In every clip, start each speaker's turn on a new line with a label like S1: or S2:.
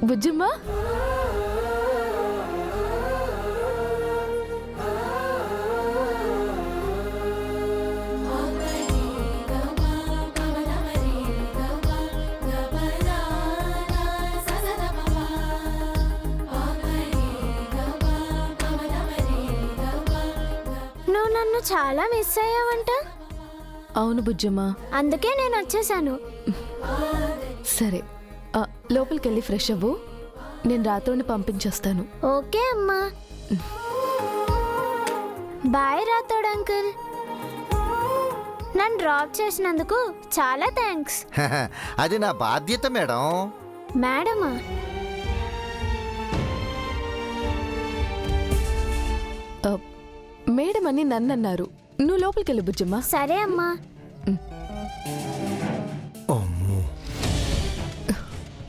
S1: బుజ్జమ్మ,
S2: నువ్వు నన్ను చాలా మిస్ అయ్యావంట.
S1: అవును బుజ్జమ్మ.
S2: అందుకే నేను వచ్చేసాను.
S1: సరే, లోపలికెళ్ళి ఫ్రెష్ అవ్వు. నేను రాతోని పంపించేస్తాను.
S2: ఓకే అమ్మా. Bye Rathod uncle. నన్ను డ్రాప్ చేసినందుకు చాలా థ్యాంక్స్.
S3: అది నా బాధ్యత మేడం.
S2: మేడమా?
S1: మేడం అని నన్ను అన్నారు. నువ్వు లోపలికెళ్ళి బుజ్జమ్మ.
S2: సరే అమ్మా.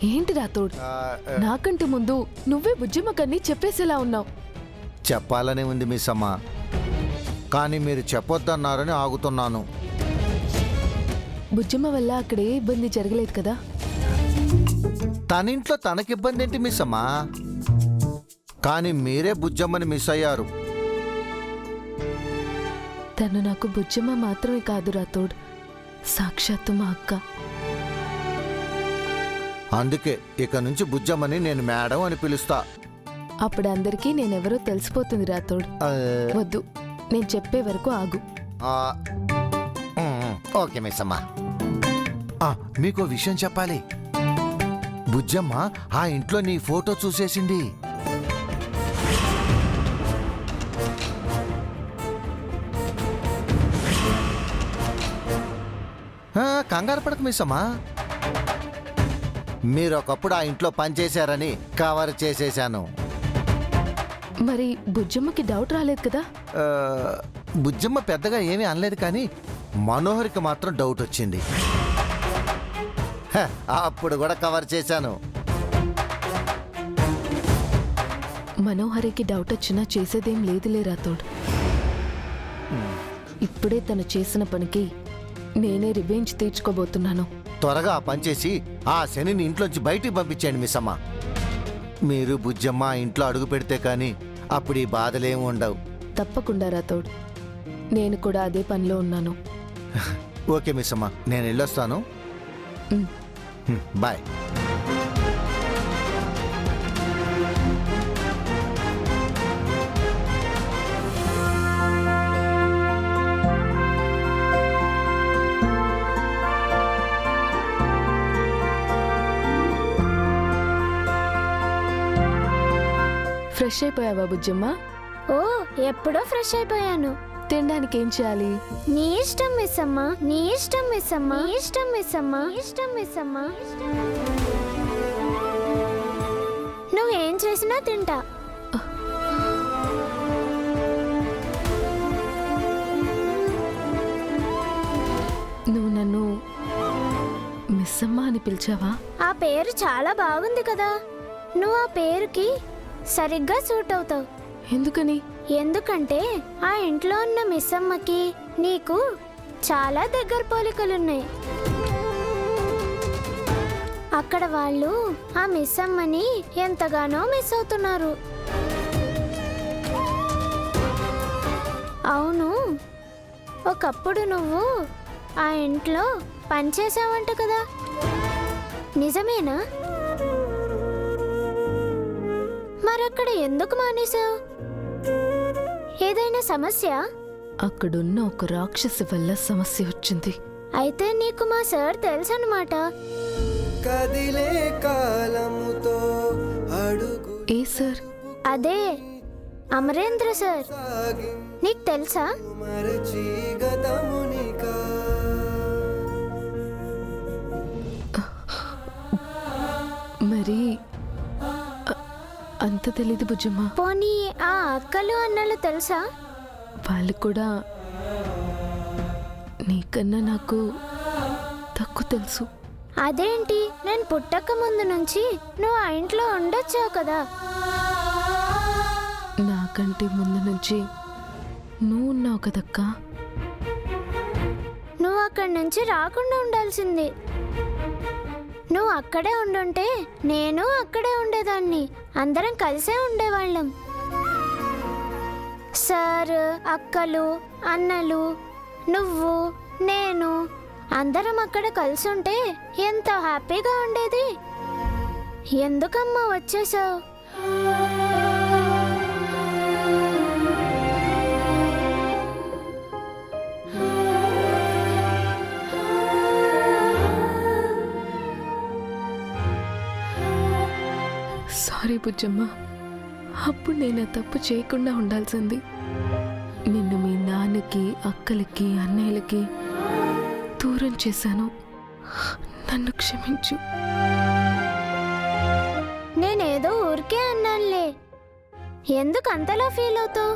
S1: ఏంటి రాతోడ్, నాకంటే ముందు నువ్వే బుజ్జమ్మ కన్నీ చెప్పేసేలా ఉన్నావు.
S3: చెప్పాలనే ఉంది మిస్ అమ్మ, కానీ మీరు చెప్పొద్దన్నారని ఆగుతున్నాను.
S1: బుజ్జమ్మ వల్ల అక్కడ ఏ ఇబ్బంది జరగలేదు కదా?
S3: తనింట్లో తనకిబ్బంది ఏంటి మిస్ అమ్మ? కానీ మీరే బుజ్జమ్మని మిస్ అయ్యారు.
S1: తను నాకు బుజ్జమ్మ మాత్రమే కాదు రాతోడ్, సాక్షాత్తు మా అక్క.
S3: అందుకే ఇక నుంచి బుజ్జమ్మని నేను మేడం అని పిలుస్తా.
S1: అప్పుడు అందరికీ నేనెవరో తెలిసిపోతుంది రాతోడ్. వద్దు, నేను చెప్పే వరకు ఆగు.
S3: ఓకే మిస్ అమ్మ. మీకో విషయం చెప్పాలి. బుజ్జమ్మ ఆ ఇంట్లో నీ ఫోటో చూసేసింది. కంగారు పడక మిస్ అమ్మా, మీరు ఒకప్పుడు ఆ ఇంట్లో పనిచేశారని కవర్ చేసేశాను.
S1: మరి బుజ్జమ్మకి డౌట్ రాలేదు కదా?
S3: బుజ్జమ్మ పెద్దగా ఏమీ అనలేదు, కానీ మనోహర్కి మాత్రం డౌట్ వచ్చింది. అప్పుడు కూడా కవర్ చేశాను.
S1: మనోహరికి డౌట్ వచ్చినా చేసేదేం లేదులే రాతోడ్. ఇప్పుడే తను చేసిన పనికి నేనే రివెంజ్ తీర్చుకోబోతున్నాను.
S3: త్వరగా ఆ పని చేసి ఆ శనిని ఇంట్లోంచి బయటికి పంపించండి మిస్ అమ్మ. మీరు బుజ్జమ్మ ఆ ఇంట్లో అడుగు పెడితే కానీ అప్పుడు ఈ బాధలేం ఉండవు.
S1: తప్పకుండా రాతోడ్, నేను కూడా అదే పనిలో ఉన్నాను.
S3: ఓకే మిస్ అమ్మ, నేను వెళ్ళొస్తాను. బాయ్.
S1: ఫ్రెష్ అయిపోయావా బుజ్జమ్మ?
S2: ఓ, ఎప్పుడో ఫ్రెష్ అయిపోయాను.
S1: తినడానికి ఏం చేయాలి?
S2: నీ ఇష్టం మిస్ అమ్మా, నీ ఇష్టం మిస్ అమ్మా, నీ ఇష్టం మిస్ అమ్మా, ఇష్టం మిస్ అమ్మా. నువ్వేం చేసినా తింటా.
S1: నువ్వు నన్ను మిస్ అమ్మ అని పిలిచావా?
S2: ఆ పేరు చాలా బాగుంది కదా. నువ్వు ఆ పేరుకి సరిగ్గా సూట్ అవుతావు.
S1: ఎందుకని?
S2: ఎందుకంటే ఆ ఇంట్లో ఉన్న మిస్ అమ్మకి నీకు చాలా దగ్గర పోలికలున్నాయి. అక్కడ వాళ్ళు ఆ మిస్ అమ్మని ఎంతగానో మిస్ అవుతున్నారు. అవును, ఒకప్పుడు నువ్వు ఆ ఇంట్లో పనిచేసావంట కదా, నిజమేనా? మరక్కడ ఎందుకు మానేశావు? ఏదైనా సమస్య?
S1: అక్కడున్న ఒక రాక్షసి వల్ల సమస్య వచ్చింది.
S2: అయితే నీకు మా సార్ తెలుసన్నమాట.
S4: కదిలే కాలముతో అడుగు
S1: ఏ సార్?
S2: అదే అమరేంద్ర సార్. నీకు తెలుసా?
S4: మరచి గతమునికా
S1: మరి అంత తెలీదు బుజ్జమ్మ.
S2: పోనీ ఆ అక్కలు అన్నలు తెలుసా?
S1: వాళ్ళు కూడా నీకన్నా నాకు తక్కువ తెలుసు.
S2: అదేంటి, నేను పుట్టక ముందు నుంచి నువ్వు ఆ ఇంట్లో ఉండొచ్చావు కదా.
S1: నాకంటే ముందు నుంచి నువ్వు ఉన్నావు కదక్కా.
S2: నువ్వు అక్కడి నుంచి రాకుండా ఉండాల్సింది. నువ్వు అక్కడే ఉండుంటే నేను అక్కడే ఉండేదాన్ని. అందరం కలిసే ఉండేవాళ్ళం. సార్, అక్కలు, అన్నలు, నువ్వు, నేను అందరం అక్కడ కలిసి ఉంటే ఎంత హ్యాపీగా ఉండేది. ఎందుకమ్మా వచ్చేసావు?
S1: సారీ బుజ్జమ్మ, అప్పుడు నేను ఆ తప్పు చేయకుండా ఉండాల్సింది. నిన్ను మీ నాన్నకి, అక్కలకి, అన్నయ్యలకి దూరం చేశాను. నన్ను క్షమించు.
S2: నేనేదో ఊరికే అన్నానులే. ఎందుకు అంతలా ఫీల్ అవుతావు?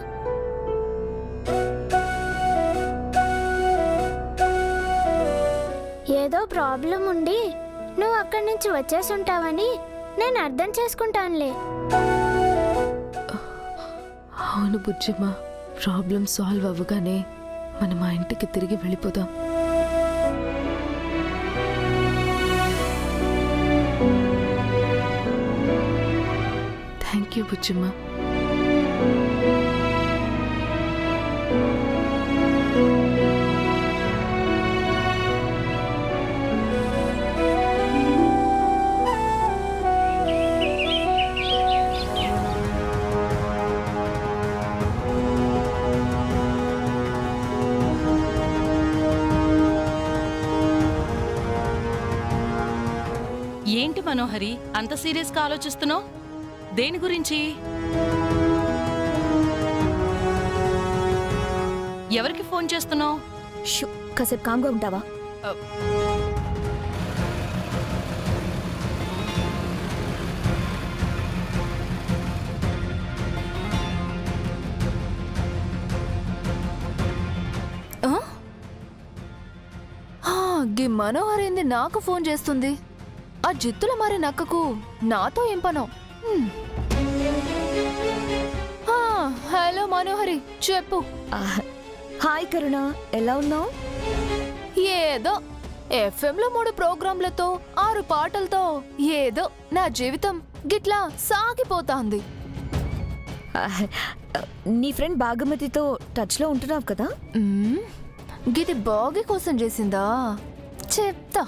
S2: ఏదో ప్రాబ్లం ఉండి నువ్వు అక్కడి నుంచి వచ్చేసుంటావని నేను అర్థం చేసుకుంటానులే.
S1: అవును బుజ్జమ్మ, ప్రాబ్లం సాల్వ్ అవ్వగానే మనం మా ఇంటికి తిరిగి వెళ్ళిపోదాం. Thank you Bujjamma.
S5: ఏంటి మనోహరి, అంత సీరియస్గా ఆలోచిస్తున్నావు? దేని గురించి? ఎవరికి ఫోన్ చేస్తున్నావు?
S6: కాసేపు కామ్గా ఉంటావా?
S7: గి మనోహర్ ఏంది నాకు ఫోన్ చేస్తుంది? ఆ జిత్తుల మారే నక్కకు నాతో ఏం పనో? హలో మనోహరి, చెప్పు.
S6: హాయ్ కరుణ, ఎలా ఉన్నావు?
S7: ఏదో ఎఫ్ఎంలో 3 ప్రోగ్రాంలతో 6 పాటలతో ఏదో నా జీవితం గిట్లా సాగిపోతాంది.
S6: నీ ఫ్రెండ్ భాగమతితో టచ్లో ఉంటున్నావు కదా?
S7: గిది బాగి కోసం చేసిందా? చెప్తా.